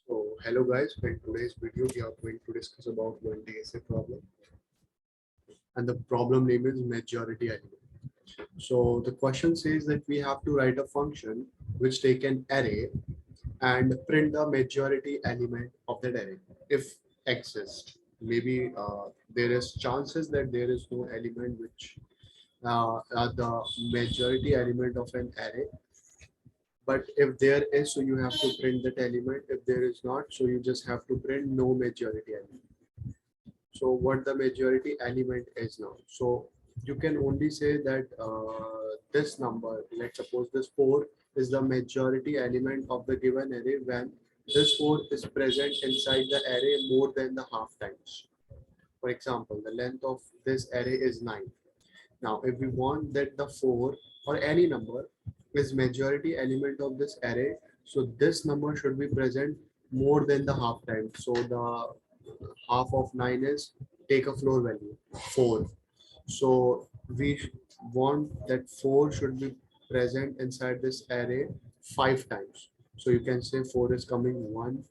So hello guys, in today's video we are going to discuss about one DSA problem, and the problem name is majority element. So the question says that we have to write a function which take an array and print the majority element of that array if exists. Maybe there is chances that there is no element which are the majority element of an array, but if there is, so you have to print that element. If there is not, so you just have to print no majority element. So what the majority element is now, so you can only say that this number, let's suppose this 4 is the majority element of the given array when this 4 is present inside the array more than the half times. For example, the length of this array is 9. Now if we want that the 4 or any number is majority element of this array, so this number should be present more than the half time. So the half of 9 is, take a floor value 4. So we want that 4 should be present inside this array 5 times. So you can say 4 is coming 1,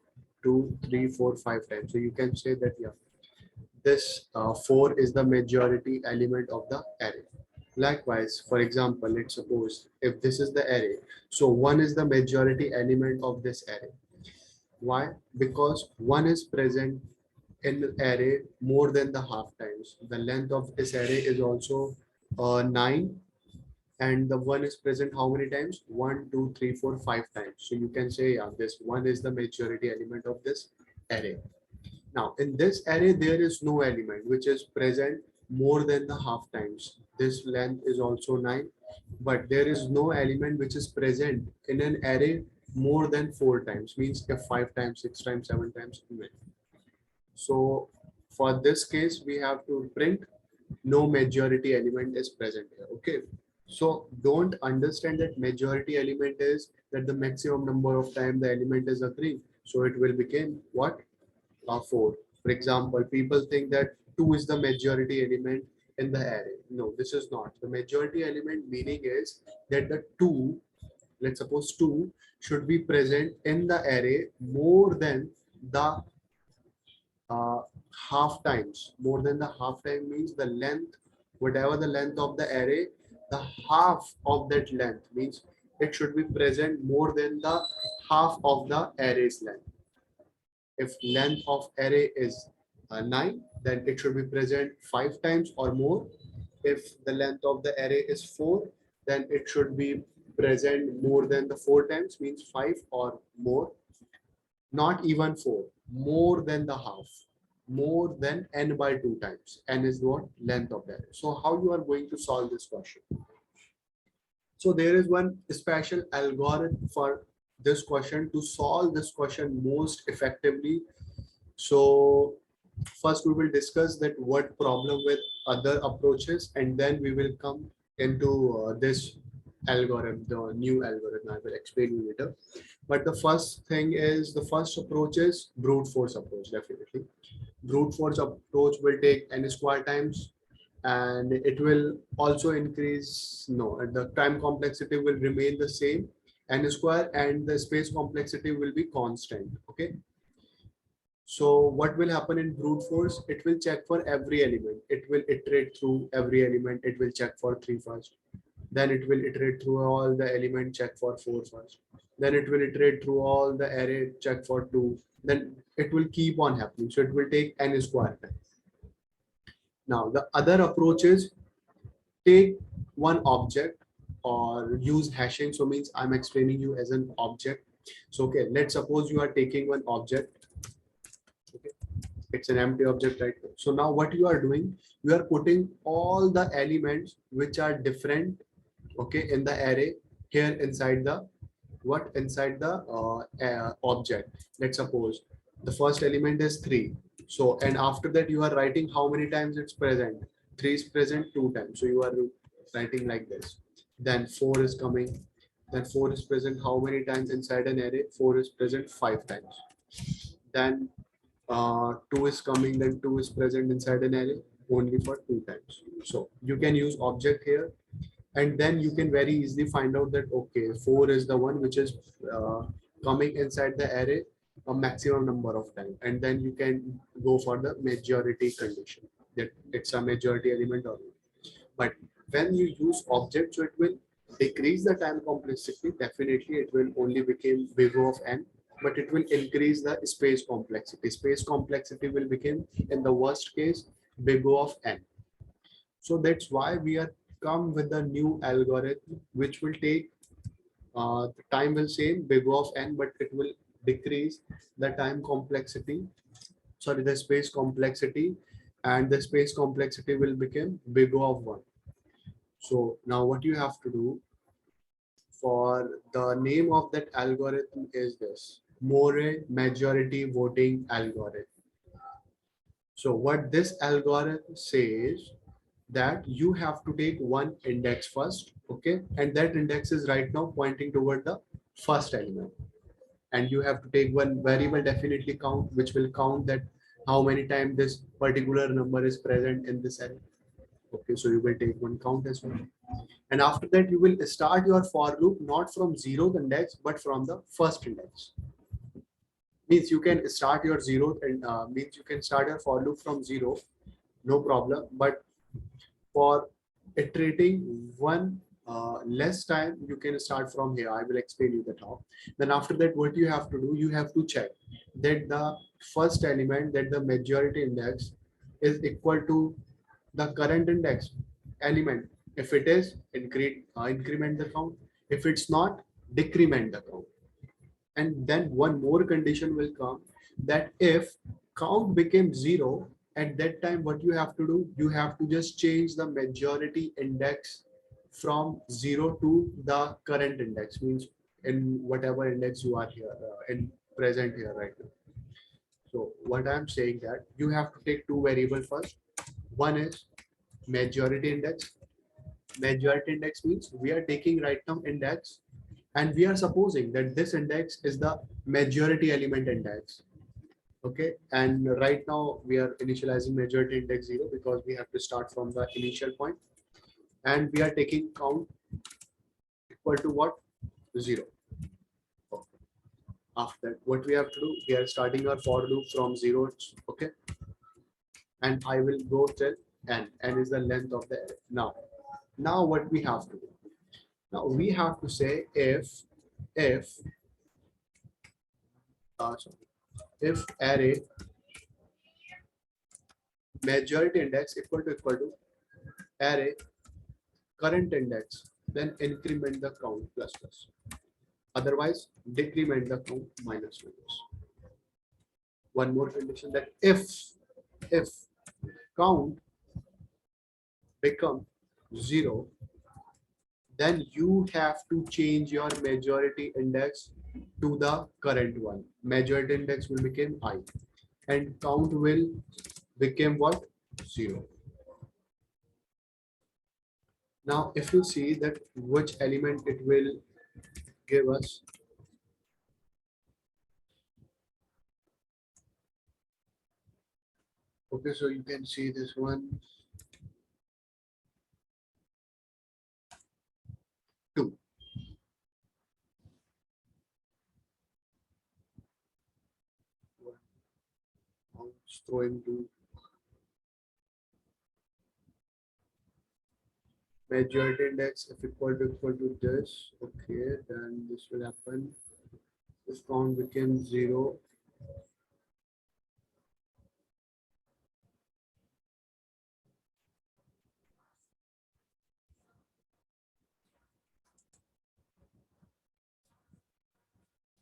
2, 3, 4, 5 times. So you can say that yeah, this 4 is the majority element of the array. Likewise, for example, let's suppose if this is the array, so 1 is the majority element of this array. Why? Because 1 is present in the array more than the half times. The length of this array is also 9, and the 1 is present how many times? 1, 2, 3, 4, 5 times. So you can say yeah, this 1 is the majority element of this array. Now in this array there is no element which is present more than the half times. This length is also 9, but there is no element which is present in an array more than 4 times, means if 5 times, 6 times, 7 times, even. So for this case we have to print no majority element is present here. Okay, so don't understand that majority element is that the maximum number of time the element is occurring, so it will become what? 4. For example, people think that 2 is the majority element in the array. No, this is not. The majority element meaning is that the 2, let's suppose 2 should be present in the array more than the uh, half times. More than the half time means the length, whatever the length of the array, the half of that length means it should be present more than the half of the array's length. If length of array is 9, then it should be present 5 times or more. If the length of the array is 4, then it should be present more than the 4 times, means 5 or more. Not even 4, more than the half, more than n by 2 times. N is what? Length of the array. So how you are going to solve this question? So there is one special algorithm for this question to solve this question most effectively. So first we will discuss that what problem with other approaches, and then we will come into this algorithm, the new algorithm. I will explain you later. But the first thing is, the first approach is brute force approach. Definitely brute force approach will take n square times, and it will also increase, no, the time complexity will remain the same, n square, and the space complexity will be constant. Okay, so what will happen in brute force? It will check for every element. It will iterate through every element. It will check for 3 first. Then it will iterate through all the element, check for 4 first. Then it will iterate through all the array, check for 2. Then it will keep on happening. So it will take n square time. Now the other approach is take one object or use hashing. So means I'm explaining you as an object. So okay, let's suppose you are taking one object. Okay, it's an empty object, right? So now what you are doing, you are putting all the elements which are different, okay, in the array here inside the what? Inside the object. Let's suppose the first element is 3. So and after that you are writing how many times it's present. 3 is present 2 times. So you are writing like this. Then 4 is coming. Then 4 is present how many times inside an array? 4 is present 5 times. Then 2 is coming, then 2 is present inside an array only for 2 times. So you can use object here, and then you can very easily find out that okay, 4 is the one which is coming inside the array a maximum number of time, and then you can go for the majority condition that it's a majority element or not. But when you use object, so it will decrease the time complexity. Definitely, it will only become big O of n, but it will increase the space complexity. Space complexity will become, in the worst case, big O of n. So that's why we are come with a new algorithm, which will take the time will same big O of n, but it will decrease the time complexity, sorry, the space complexity, and the space complexity will become big O of 1. So now what you have to do, for the name of that algorithm is this More majority voting algorithm. So what this algorithm says, that you have to take one index first, okay, and that index is right now pointing toward the first element, and you have to take one variable definitely count, which will count that how many times this particular number is present in this array. Okay, so you will take one count as well, and after that you will start your for loop not from zeroth index but from the first index. Means you can start your zeroth and means you can start your for loop from zero, no problem, but for iterating one less time, you can start from here. I will explain you that how. Then after that, what you have to do, you have to check that the first element, that the majority index is equal to the current index element. If it is, increment the count. If it's not, decrement the count. And then one more condition will come, that if count becomes zero, at that time what you have to do, you have to just change the majority index from zero to the current index, means in whatever index you are here in present here right now. So what I'm saying, that you have to take two variables first. One is majority index. Majority index means we are taking right now index, and we are supposing that this index is the majority element index. Okay, and right now we are initializing majority index 0 because we have to start from the initial point, and we are taking count equal to what? 0. Okay. After that, what we have to do, we are starting our for loop from 0. Okay, and I will go till n. N is the length of the array. Now what we have to do, now we have to say if sorry, if array majority index equal to array current index, then increment the count plus plus. Otherwise, decrement the count minus minus. One more condition, that if count become 0, then you have to change your majority index to the current one. Majority index will become I, and count will become what? 0. Now, if you see that which element it will give us, okay, so you can see this one, 2. It's throwing 2. Majority index if equal to this, okay, then this will happen. This count becomes 0.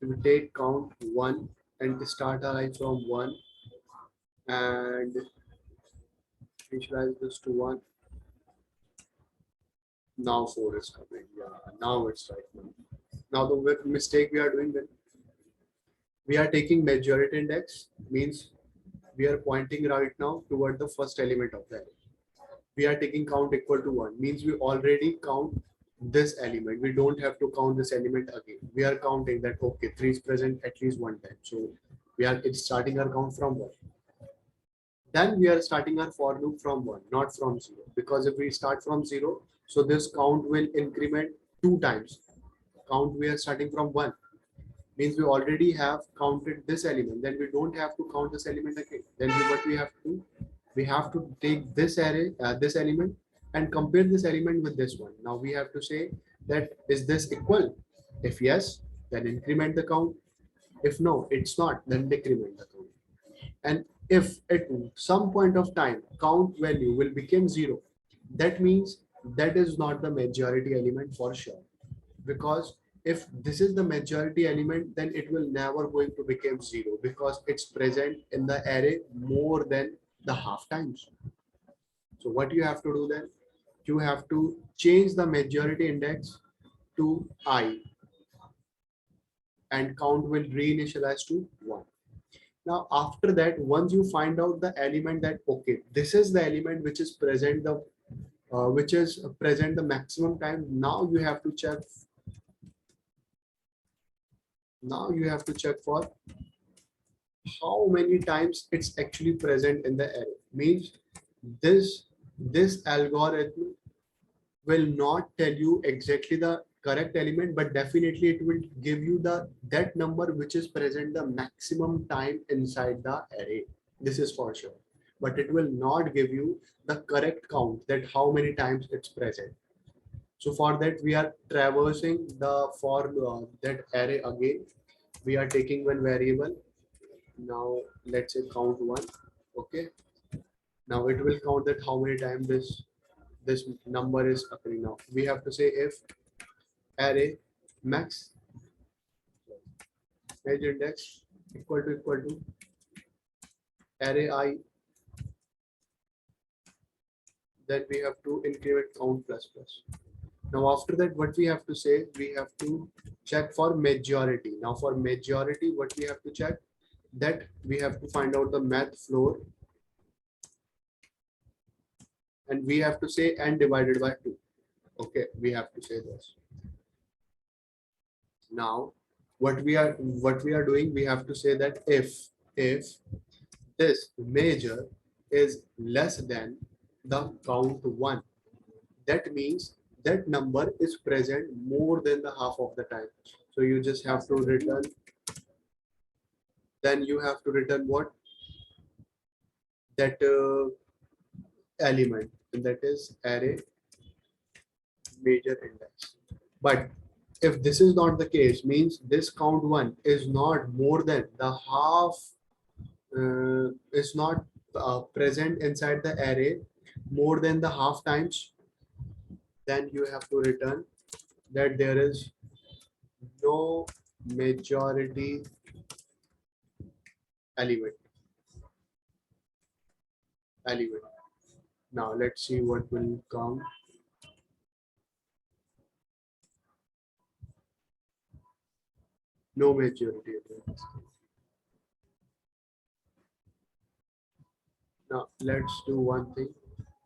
We take count 1 and start our I from 1 and initialize this to 1. Now 4 is coming. Yeah, now it's right now. Now the mistake we are doing, that we are taking majority index, means we are pointing right now toward the first element of the array. We are taking count equal to 1, means we already count this element. We don't have to count this element again. We are counting that, okay, 3 is present at least one time. So it's starting our count from 1. Then we are starting our for loop from 1, not from 0. Because if we start from 0, so this count will increment 2 times. Count we are starting from 1. Means we already have counted this element, then we don't have to count this element again. Then what we have to do, we have to take this array, this element, and compare this element with this one. Now we have to say that is this equal? If yes, then increment the count. If no, it's not, then decrement the count. And if at some point of time count value will become zero, that means that is not the majority element for sure. Because if this is the majority element, then it will never going to become zero because it's present in the array more than the half times. So what you have to do then, you have to change the majority index to I, and count will reinitialize to 1. Now, after that, once you find out the element that, okay, this is the element which is present the maximum time. Now you have to check. Now you have to check for how many times it's actually present in the array. Means this algorithm will not tell you exactly the correct element, but definitely it will give you that number which is present the maximum time inside the array. This is for sure, but it will not give you the correct count that how many times it's present. So for that we are traversing the for that array again. We are taking one variable. Now let's say count 1. Okay, now it will count that how many times this number is occurring. Now we have to say if array max edge index equal to array I, then we have to increment count plus plus. Now after that, what we have to say, we have to check for majority. Now for majority, what we have to check, that we have to find out the math floor, and we have to say n divided by 2. Okay, we have to say this. Now what we are doing, we have to say that if this major is less than the count 1, that means that number is present more than the half of the time. So you just have to return, then you have to return what, that element, and that is array major index. But if this is not the case, means this count 1 is not more than the half, is not present inside the array more than the half times, then you have to return that there is no majority element. Now let's see what will come. No majority element. Now let's do one thing.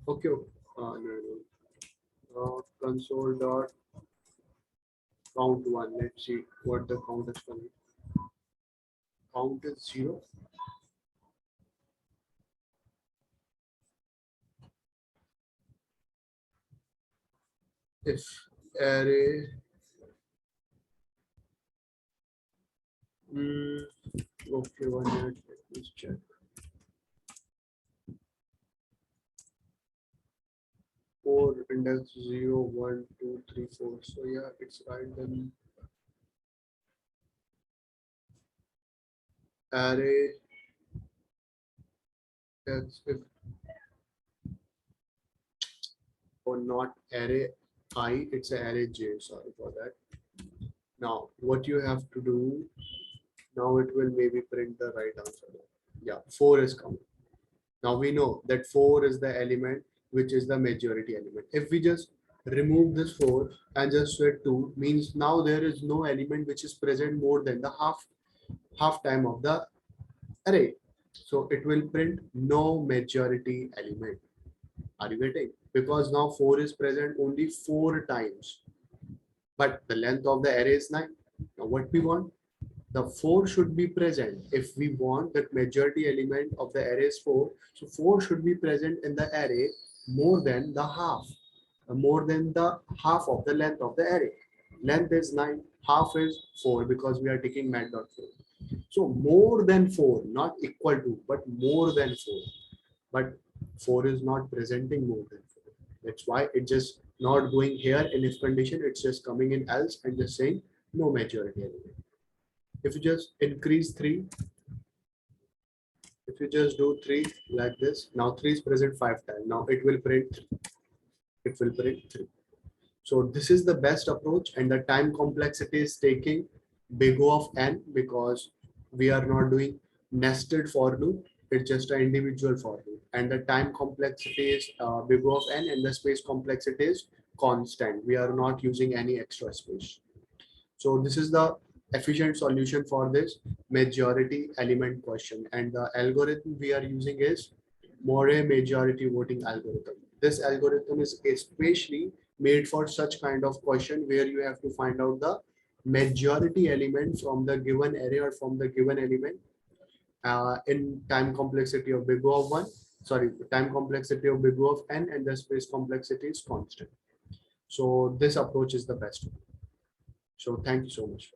Okay, no. Console dot count 1. Let's see what the count is coming. Count is 0. If array okay, 1 minute, let me check. Four index 0, 1, 2, 3, 4. So yeah, it's right. Then array, that's if, or not array I, it's an array J. Sorry for that. Now what you have to do, now it will maybe print the right answer. Yeah, 4 is coming. Now we know that 4 is the element which is the majority element. If we just remove this 4 and just set 2, means now there is no element which is present more than the half time of the array. So it will print no majority element. Are you getting? Because now 4 is present only 4 times, but the length of the array is 9. Now what we want, the 4 should be present. If we want that majority element of the array is 4, so 4 should be present in the array more than the half of the length of the array. Length is 9, half is 4 because we are taking mat.4. So more than 4, not equal to, but more than 4. But 4 is not presenting more than 4. That's why it's just not going here in if condition, it's just coming in else and just saying no majority element. If you just increase 3, if you just do 3 like this, now 3 is present 5 times. Now it will print 3. It will print 3. So this is the best approach, and the time complexity is taking big O of n because we are not doing nested for loop. It's just an individual for loop, and the time complexity is big O of n, and the space complexity is constant. We are not using any extra space. So this is the efficient solution for this majority element question, and the algorithm we are using is Moore majority voting algorithm. This algorithm is especially made for such kind of question where you have to find out the majority element from the given array or from the given element in time complexity of big O of 1. Sorry, time complexity of big O of n, and the space complexity is constant. So this approach is the best one. So thank you so much.